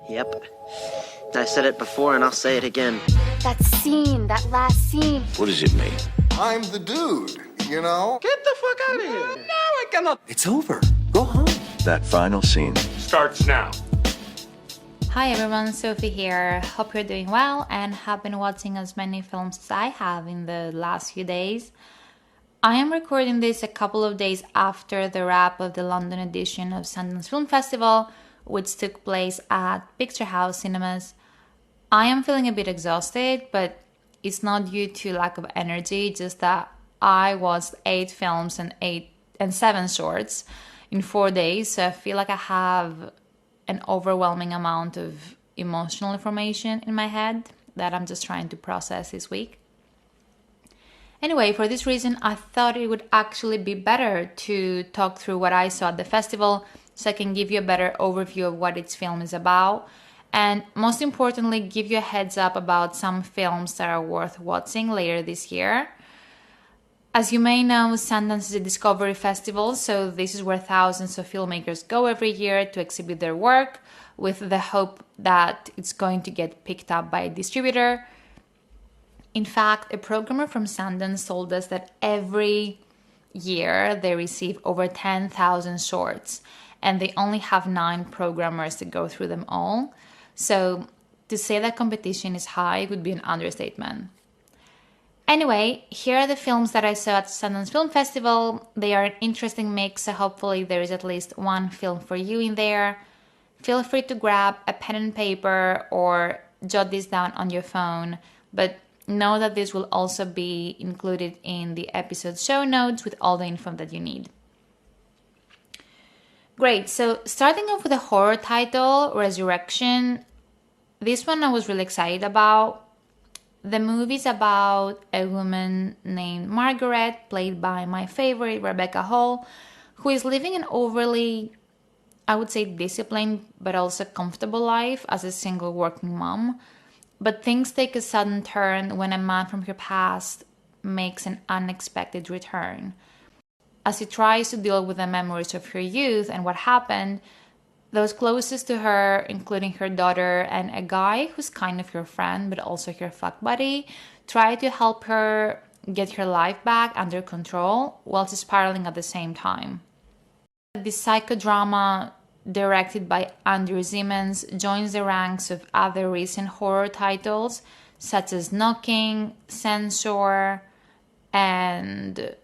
Yep. I said it before and I'll say it again. That scene, that last scene. What does it mean? I'm the dude, you know? Get the fuck out of here. No, I cannot. It's over. Go home. That final scene Starts now. Hi everyone, Sophie here. Hope you're doing well and have been watching as many films as I have in the last few days. I am recording this a couple of days after the wrap of the London edition of Sundance Film Festival, which took place at Picturehouse Cinemas. I am feeling a bit exhausted, but it's not due to lack of energy, just that I watched 8 films and 7 shorts in 4 days, so I feel like I have an overwhelming amount of emotional information in my head that I'm just trying to process this week. Anyway, for this reason, I thought it would actually be better to talk through what I saw at the festival so I can give you a better overview of what its film is about, and most importantly, give you a heads up about some films that are worth watching later this year. As you may know, Sundance is a discovery festival, so this is where thousands of filmmakers go every year to exhibit their work with the hope that it's going to get picked up by a distributor. In fact, a programmer from Sundance told us that every year they receive over 10,000 shorts and they only have 9 programmers to go through them all. So to say that competition is high would be an understatement. Anyway, here are the films that I saw at Sundance Film Festival. They are an interesting mix, so hopefully there is at least one film for you in there. Feel free to grab a pen and paper or jot this down on your phone, but know that this will also be included in the episode show notes with all the info that you need. Great, so starting off with a horror title, Resurrection. This one I was really excited about. The movie's about a woman named Margaret, played by my favorite Rebecca Hall, who is living an overly, I would say, disciplined but also comfortable life as a single working mom. But things take a sudden turn when a man from her past makes an unexpected return. As she tries to deal with the memories of her youth and what happened, those closest to her, including her daughter and a guy who's kind of her friend but also her fuck buddy, try to help her get her life back under control while she's spiraling at the same time. This psychodrama, directed by Andrew Zimmons, joins the ranks of other recent horror titles such as Knocking, Censor, and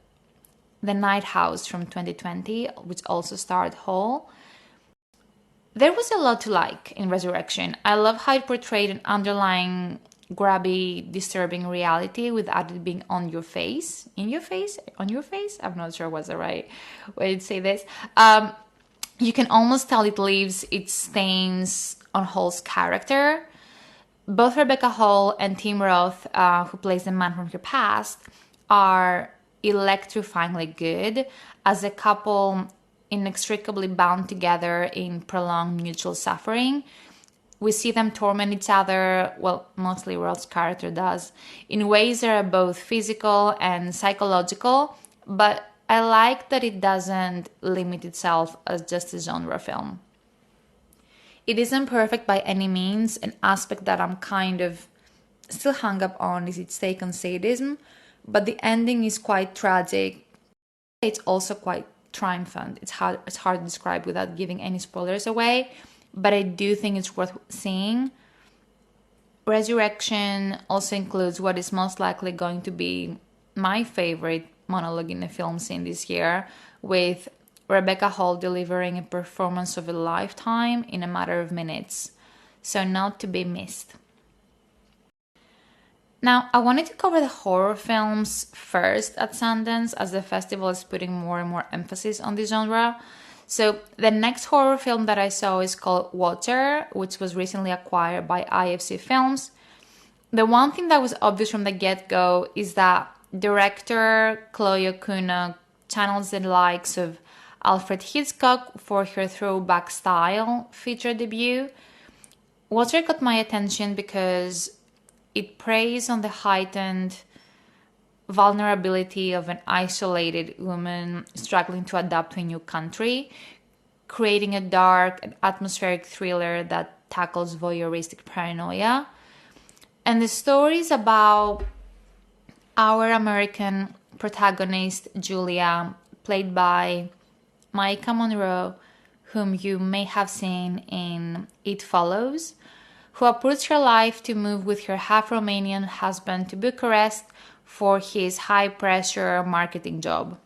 The Night House from 2020, which also starred Hall. There was a lot to like in Resurrection. I love how it portrayed an underlying, grabby, disturbing reality without it being on your face. In your face? On your face? I'm not sure what's the right way to say this. You can almost tell it leaves its stains on Hall's character. Both Rebecca Hall and Tim Roth, who plays the man from her past, are electrifyingly good as a couple inextricably bound together in prolonged mutual suffering. We see them torment each other, well, mostly Roth's character does, in ways that are both physical and psychological, but I like that it doesn't limit itself as just a genre film. It isn't perfect by any means. An aspect that I'm kind of still hung up on is its take on sadism, but the ending is quite tragic. It's also quite triumphant. It's hard to describe without giving any spoilers away, but I do think it's worth seeing. Resurrection also includes what is most likely going to be my favorite monologue in a film scene this year, with Rebecca Hall delivering a performance of a lifetime in a matter of minutes, so not to be missed. Now, I wanted to cover the horror films first at Sundance, as the festival is putting more and more emphasis on this genre. So the next horror film that I saw is called Water, which was recently acquired by IFC Films. The one thing that was obvious from the get-go is that director Chloe Okuno channels the likes of Alfred Hitchcock for her throwback style feature debut. Water got my attention because it preys on the heightened vulnerability of an isolated woman struggling to adapt to a new country, creating a dark and atmospheric thriller that tackles voyeuristic paranoia. And the story is about our American protagonist, Julia, played by Maika Monroe, whom you may have seen in It Follows, who uproots her life to move with her half-Romanian husband to Bucharest for his high-pressure marketing job.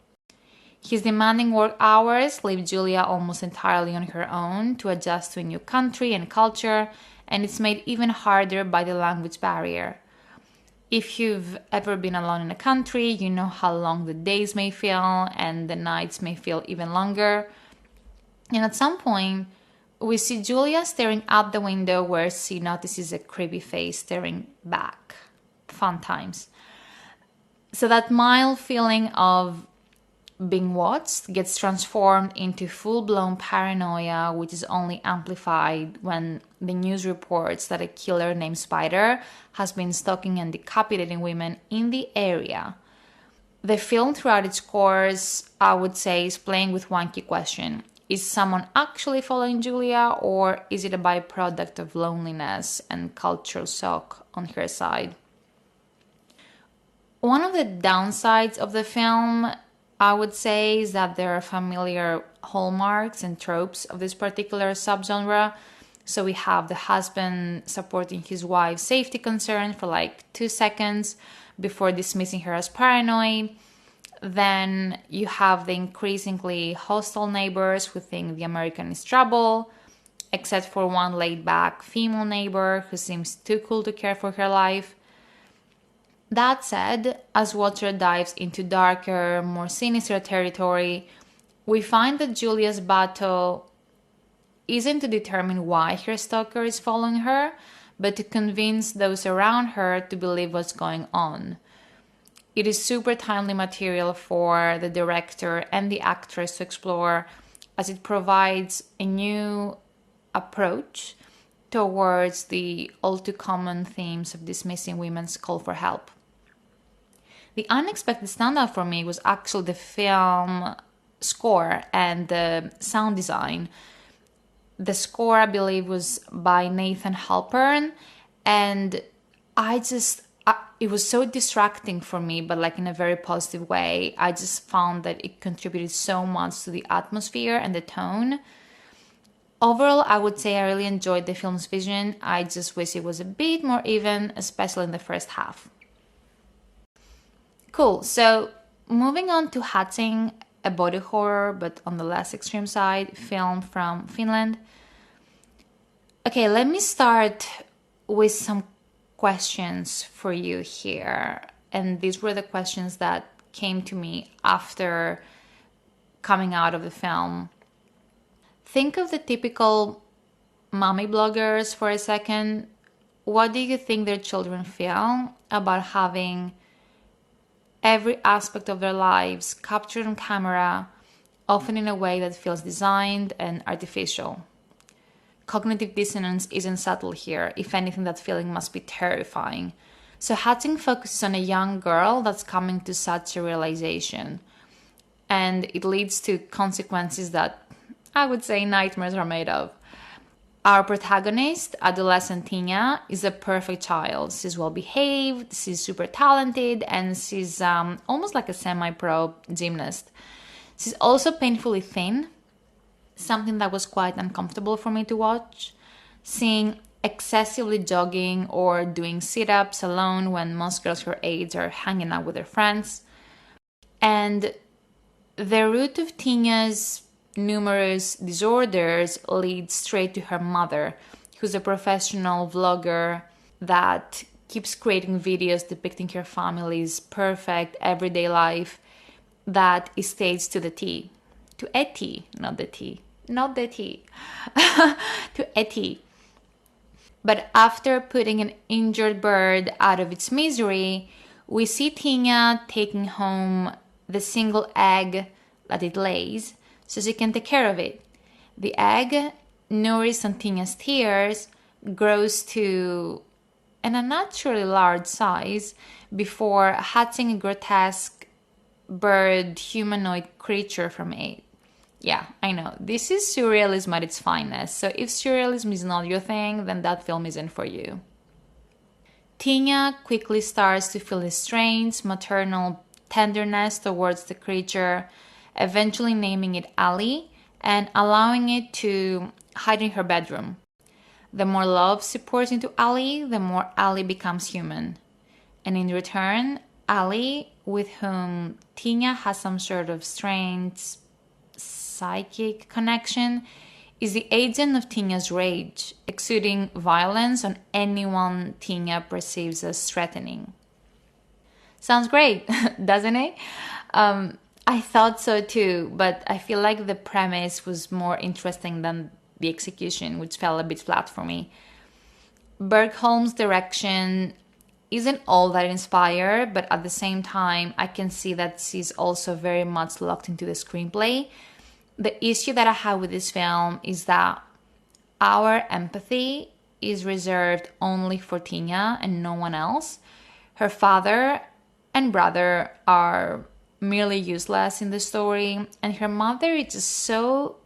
His demanding work hours leave Julia almost entirely on her own to adjust to a new country and culture, and it's made even harder by the language barrier. If you've ever been alone in a country, you know how long the days may feel and the nights may feel even longer. And at some point, we see Julia staring out the window where she notices a creepy face staring back. Fun times. So that mild feeling of being watched gets transformed into full-blown paranoia, which is only amplified when the news reports that a killer named Spider has been stalking and decapitating women in the area. The film, throughout its course, I would say, is playing with one key question. Is someone actually following Julia, or is it a byproduct of loneliness and cultural shock on her side? One of the downsides of the film, I would say, is that there are familiar hallmarks and tropes of this particular subgenre. So we have the husband supporting his wife's safety concern for like 2 seconds before dismissing her as paranoid. Then you have the increasingly hostile neighbors who think the American is trouble, except for one laid-back female neighbor who seems too cool to care for her life. That said, as Watcher dives into darker, more sinister territory, we find that Julia's battle isn't to determine why her stalker is following her, but to convince those around her to believe what's going on. It is super timely material for the director and the actress to explore, as it provides a new approach towards the all too common themes of dismissing women's call for help. The unexpected standout for me was actually the film score and the sound design. The score, I believe, was by Nathan Halpern, and it was so distracting for me, but like in a very positive way. I just found that it contributed so much to the atmosphere and the tone. Overall, I would say I really enjoyed the film's vision. I just wish it was a bit more even, especially in the first half. Cool, so moving on to Hatting, a body horror, but on the less extreme side, film from Finland. Okay, let me start with some questions for you here. And these were the questions that came to me after coming out of the film. Think of the typical mommy bloggers for a second. What do you think their children feel about having every aspect of their lives captured on camera, often in a way that feels designed and artificial? Cognitive dissonance isn't subtle here. If anything, that feeling must be terrifying. So Hatting focuses on a young girl that's coming to such a realization. And it leads to consequences that I would say nightmares are made of. Our protagonist, adolescent Tinja, is a perfect child. She's well-behaved, she's super talented, and she's almost like a semi-pro gymnast. She's also painfully thin, something that was quite uncomfortable for me to watch. Seeing excessively jogging or doing sit-ups alone when most girls her age are hanging out with their friends. And the root of Tinja's numerous disorders leads straight to her mother, who's a professional vlogger that keeps creating videos depicting her family's perfect everyday life that is staged to the T. To a T, not the T. Not the T. To a T. But after putting an injured bird out of its misery, we see Tinja taking home the single egg that it lays so she can take care of it. The egg, nourished on Tinja's tears, grows to an unnaturally large size before hatching a grotesque bird humanoid creature from it. Yeah, I know. This is surrealism at its finest. So if surrealism is not your thing, then that film isn't for you. Tinja quickly starts to feel a strange maternal tenderness towards the creature, eventually naming it Ali and allowing it to hide in her bedroom. The more love she pours into Ali, the more Ali becomes human. And in return, Ali, with whom Tinja has some sort of strange psychic connection, is the agent of Tinja's rage, exuding violence on anyone Tinja perceives as threatening. Sounds great, doesn't it? I thought so too, but I feel like the premise was more interesting than the execution, which fell a bit flat for me. Bergholm's direction isn't all that inspired, but at the same time, I can see that she's also very much locked into the screenplay. The issue that I have with this film is that our empathy is reserved only for Tinja and no one else. Her father and brother are merely useless in the story, and her mother is just so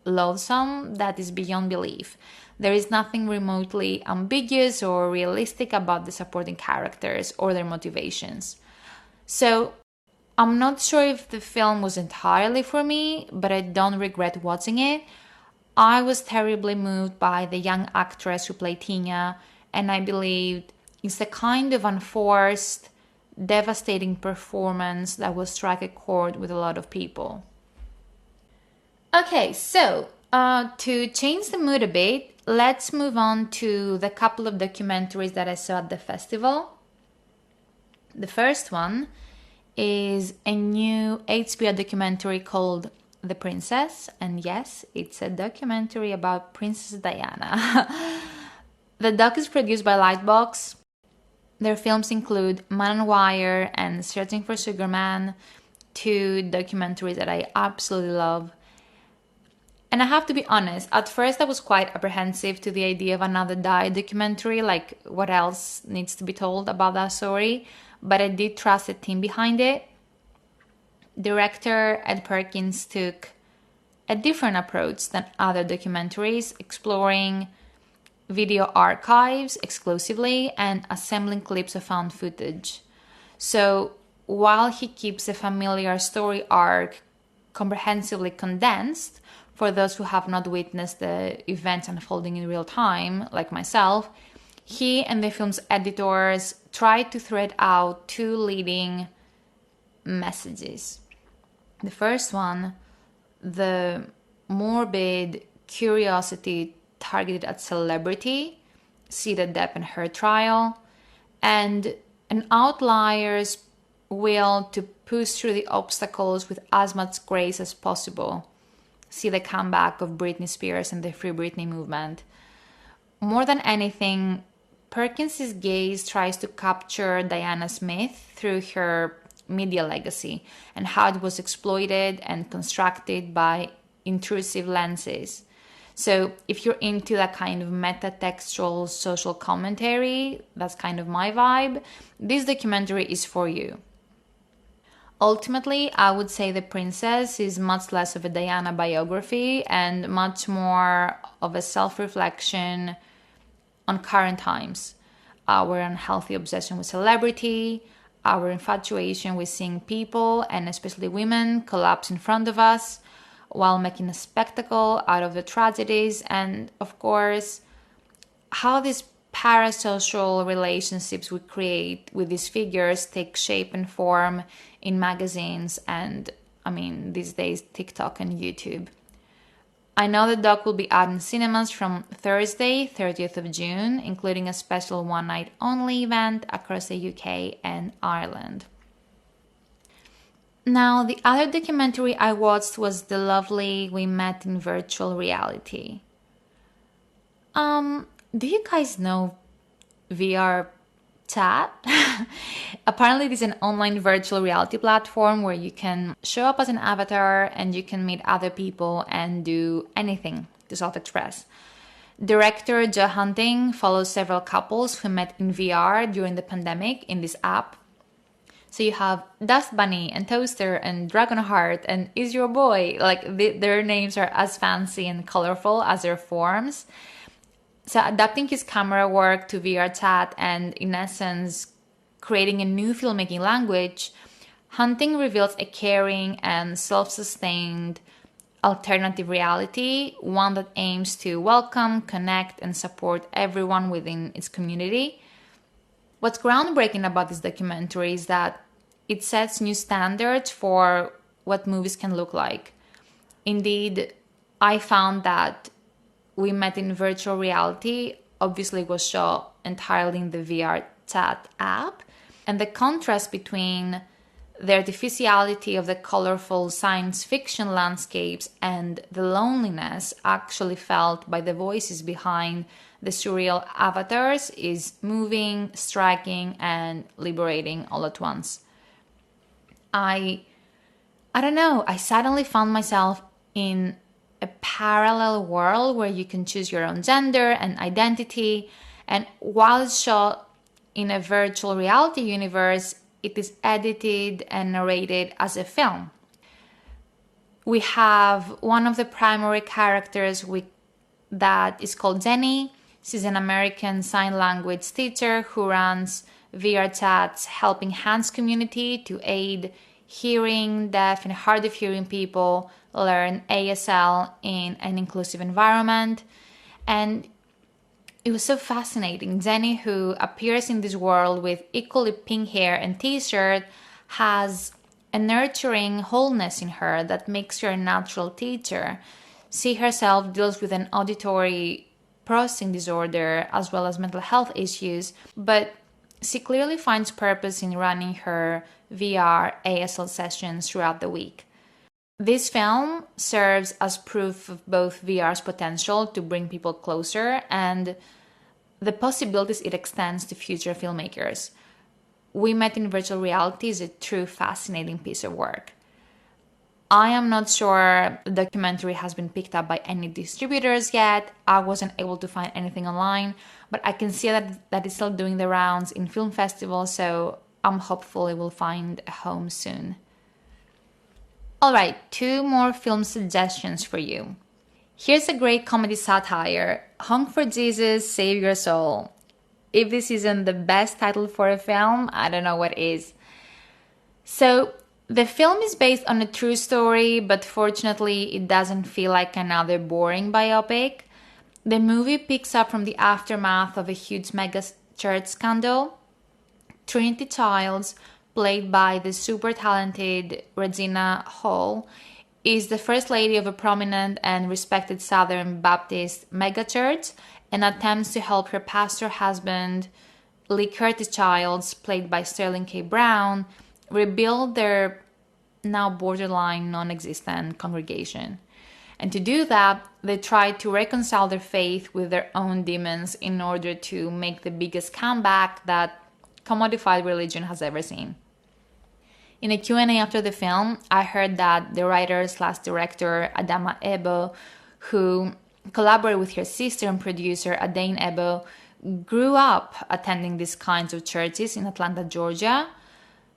loathsome that is beyond belief. There is nothing remotely ambiguous or realistic about the supporting characters or their motivations. So I'm not sure if the film was entirely for me, but I don't regret watching it. I was terribly moved by the young actress who played Tinja, and I believed it's the kind of unforced, devastating performance that will strike a chord with a lot of people. Okay, so to change the mood a bit, let's move on to the couple of documentaries that I saw at the festival. The first one is a new HBO documentary called The Princess, and yes, it's a documentary about Princess Diana. The doc is produced by Lightbox. Their films include Man on Wire and Searching for Sugar Man, two documentaries that I absolutely love. And I have to be honest, at first I was quite apprehensive to the idea of another diet documentary, like what else needs to be told about that story, but I did trust the team behind it. Director Ed Perkins took a different approach than other documentaries, exploring video archives exclusively and assembling clips of found footage. So while he keeps a familiar story arc comprehensively condensed, for those who have not witnessed the events unfolding in real time, like myself, he and the film's editors tried to thread out two leading messages. The first one, the morbid curiosity targeted at celebrity, see the Depp and her trial, and an outlier's will to push through the obstacles with as much grace as possible. See the comeback of Britney Spears and the Free Britney movement. More than anything, Perkins' gaze tries to capture Diana's myth through her media legacy and how it was exploited and constructed by intrusive lenses. So if you're into that kind of meta-textual social commentary, that's kind of my vibe, this documentary is for you. Ultimately, I would say The Princess is much less of a Diana biography and much more of a self-reflection on current times. Our unhealthy obsession with celebrity, our infatuation with seeing people, and especially women, collapse in front of us while making a spectacle out of the tragedies, and of course, how these parasocial relationships we create with these figures take shape and form in magazines and, these days, TikTok and YouTube. I know the doc will be out in cinemas from Thursday, 30th of June, including a special one-night only event across the UK and Ireland. Now, the other documentary I watched was The Lovely We Met in Virtual Reality. Do you guys know VR Chat? Apparently, it is an online virtual reality platform where you can show up as an avatar and you can meet other people and do anything to self-express. Director Joe Hunting follows several couples who met in VR during the pandemic in this app. So you have Dust Bunny and Toaster and Dragonheart and Is Your Boy. Like their names are as fancy and colorful as their forms. So adapting his camera work to VR chat and in essence creating a new filmmaking language, Hunting reveals a caring and self-sustained alternative reality, one that aims to welcome, connect, and support everyone within its community. What's groundbreaking about this documentary is that it sets new standards for what movies can look like. Indeed, I found that We Met in Virtual Reality obviously was shot entirely in the VR chat app, and the contrast between the artificiality of the colorful science fiction landscapes and the loneliness actually felt by the voices behind the surreal avatars is moving, striking, and liberating all at once. I don't know, I suddenly found myself in a parallel world where you can choose your own gender and identity, and while it's shot in a virtual reality universe, it is edited and narrated as a film. We have one of the primary characters that is called Jenny. She's an American Sign Language teacher who runs VR chats helping hands community to aid hearing, deaf, and hard of hearing people learn ASL in an inclusive environment. And it was so fascinating. Jenny, who appears in this world with equally pink hair and t-shirt, has a nurturing wholeness in her that makes her a natural teacher. She herself deals with an auditory processing disorder as well as mental health issues, but she clearly finds purpose in running her VR ASL sessions throughout the week. This film serves as proof of both VR's potential to bring people closer and the possibilities it extends to future filmmakers. We Met in Virtual Reality is a true fascinating piece of work. I am not sure the documentary has been picked up by any distributors yet. I wasn't able to find anything online, but I can see that it's still doing the rounds in film festivals, so I'm hopeful it will find a home soon. Alright, 2 more film suggestions for you. Here's a great comedy satire, Honk for Jesus, Save Your Soul. If this isn't the best title for a film, I don't know what is. So, the film is based on a true story, but fortunately it doesn't feel like another boring biopic. The movie picks up from the aftermath of a huge mega church scandal. Trinity Childs, played by the super talented Regina Hall, is the first lady of a prominent and respected Southern Baptist megachurch and attempts to help her pastor husband, Lee Curtis Childs, played by Sterling K. Brown, rebuild their now borderline non-existent congregation. And to do that, they try to reconcile their faith with their own demons in order to make the biggest comeback that commodified religion has ever seen. In a Q&A after the film, I heard that the writer/director Adama Ebo, who collaborated with her sister and producer Adain Ebo, grew up attending these kinds of churches in Atlanta, Georgia.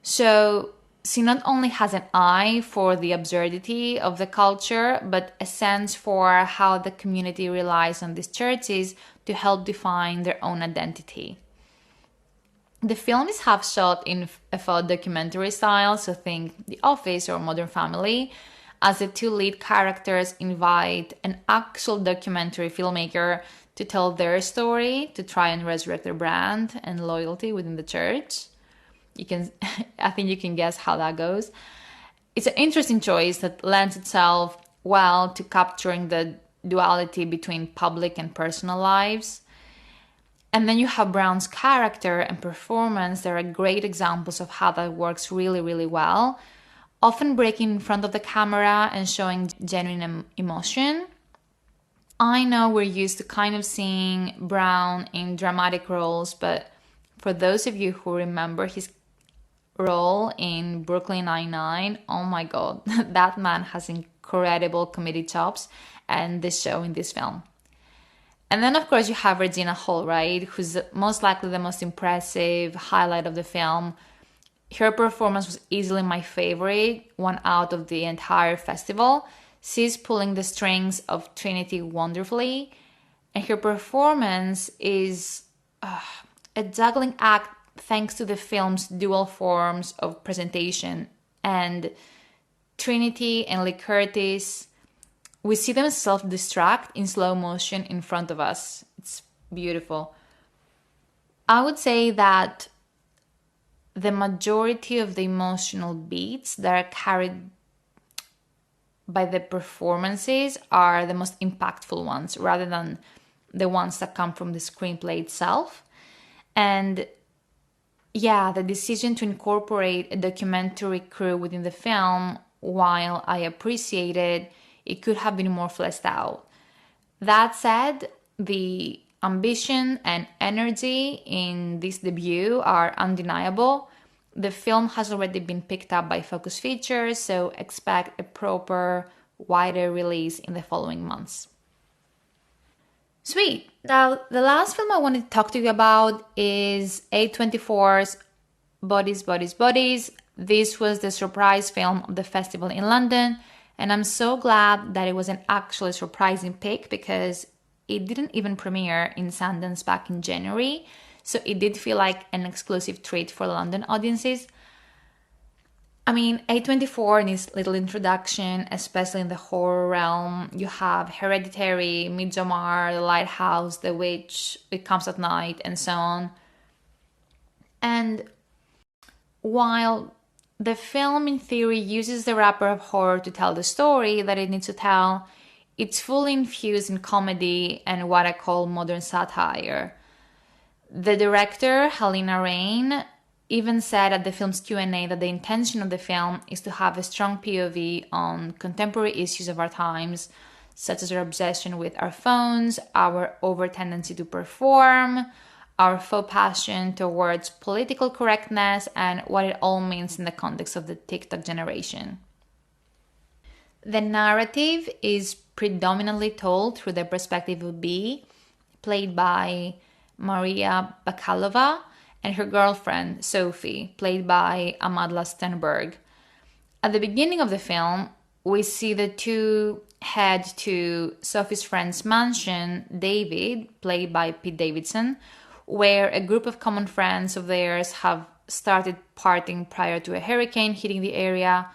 So she not only has an eye for the absurdity of the culture, but a sense for how the community relies on these churches to help define their own identity. The film is half shot in a faux documentary style, so think The Office or Modern Family, as the 2 lead characters invite an actual documentary filmmaker to tell their story, to try and resurrect their brand and loyalty within the church. I think you can guess how that goes. It's an interesting choice that lends itself well to capturing the duality between public and personal lives. And then you have Brown's character and performance. There are great examples of how that works really, really well, often breaking in front of the camera and showing genuine emotion. I know we're used to kind of seeing Brown in dramatic roles, but for those of you who remember his role in Brooklyn Nine-Nine, oh my god, that man has incredible comedic chops, and they show in this film. And then, of course, you have Regina Hall, right? Who's most likely the most impressive highlight of the film. Her performance was easily my favorite one out of the entire festival. She's pulling the strings of Trinity wonderfully, and her performance is a juggling act thanks to the film's dual forms of presentation. And Trinity and Lee Curtis, we see them self-destruct in slow motion in front of us. It's beautiful. I would say that the majority of the emotional beats that are carried by the performances are the most impactful ones, rather than the ones that come from the screenplay itself. And yeah, the decision to incorporate a documentary crew within the film, while I appreciated it, could have been more fleshed out. That said, the ambition and energy in this debut are undeniable. The film has already been picked up by Focus Features, so expect a proper, wider release in the following months. Sweet. Now, the last film I wanted to talk to you about is A24's Bodies, Bodies, Bodies. This was the surprise film of the festival in London, and I'm so glad that it was an actually surprising pick because it didn't even premiere in Sundance back in January, so it did feel like an exclusive treat for London audiences. I mean, A24 needs little introduction, especially in the horror realm. You have Hereditary, Midsommar, The Lighthouse, The Witch, It Comes at Night, and so on. And while the film in theory uses the wrapper of horror to tell the story that it needs to tell, it's fully infused in comedy and what I call modern satire. The director, Helena Rain, even said at the film's Q&A that the intention of the film is to have a strong POV on contemporary issues of our times, such as our obsession with our phones, our over tendency to perform, our faux passion towards political correctness, and what it all means in the context of the TikTok generation. The narrative is predominantly told through the perspective of Bea, played by Maria Bakalova, and her girlfriend, Sophie, played by Amadla Stenberg. At the beginning of the film, we see the two head to Sophie's friend's mansion, David, played by Pete Davidson, where a group of common friends of theirs have started partying prior to a hurricane hitting the area.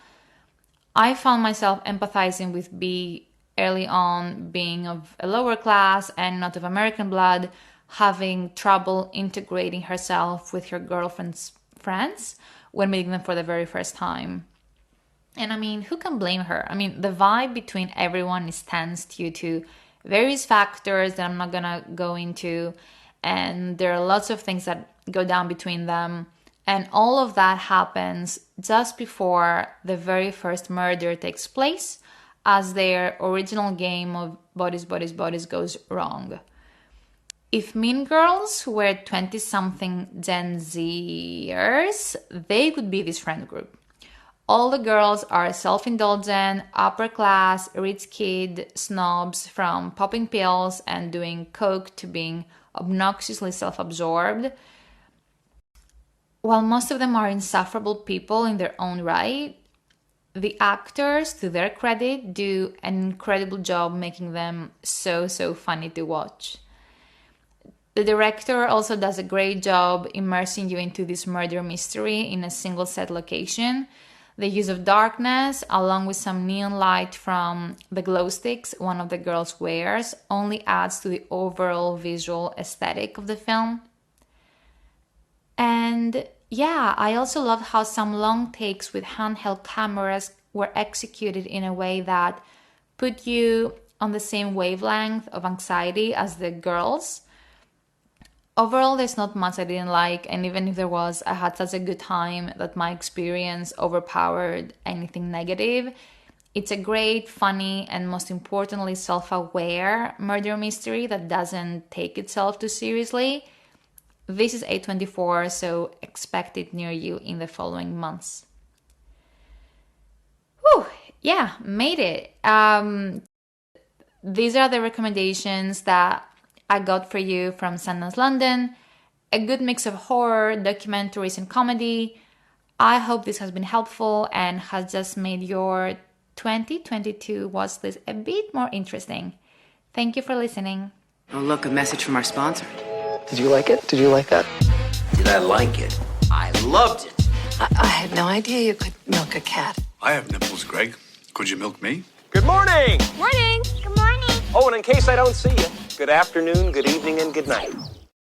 I found myself empathizing with Bea early on, being of a lower class and not of American blood, having trouble integrating herself with her girlfriend's friends when meeting them for the very first time. And I mean, who can blame her? I mean, the vibe between everyone is tense due to various factors that I'm not gonna go into, and there are lots of things that go down between them, and all of that happens just before the very first murder takes place, as their original game of bodies, bodies, bodies goes wrong. If Mean Girls were 20-something Gen Zers, they would be this friend group. All the girls are self-indulgent, upper-class, rich kid snobs, from popping pills and doing coke to being obnoxiously self-absorbed. While most of them are insufferable people in their own right, the actors, to their credit, do an incredible job making them so funny to watch. The director also does a great job immersing you into this murder mystery in a single set location. The use of darkness, along with some neon light from the glow sticks one of the girls wears, only adds to the overall visual aesthetic of the film. And yeah, I also loved how some long takes with handheld cameras were executed in a way that put you on the same wavelength of anxiety as the girls. Overall, there's not much I didn't like, and even if there was, I had such a good time that my experience overpowered anything negative. It's a great, funny, and most importantly, self-aware murder mystery that doesn't take itself too seriously. This is A24, so expect it near you in the following months. Whew, yeah, made it. These are the recommendations that I got for you from Sundance London. A good mix of horror, documentaries, and comedy. I hope this has been helpful and has just made your 2022 watch list a bit more interesting. Thank you for listening. Oh, look, a message from our sponsor. Did you like it? Did you like that? Did I like it? I loved it. I had no idea you could milk a cat. I have nipples, Greg. Could you milk me? Good morning! Morning. Good morning. Oh, and in case I don't see you, good afternoon, good evening, and good night.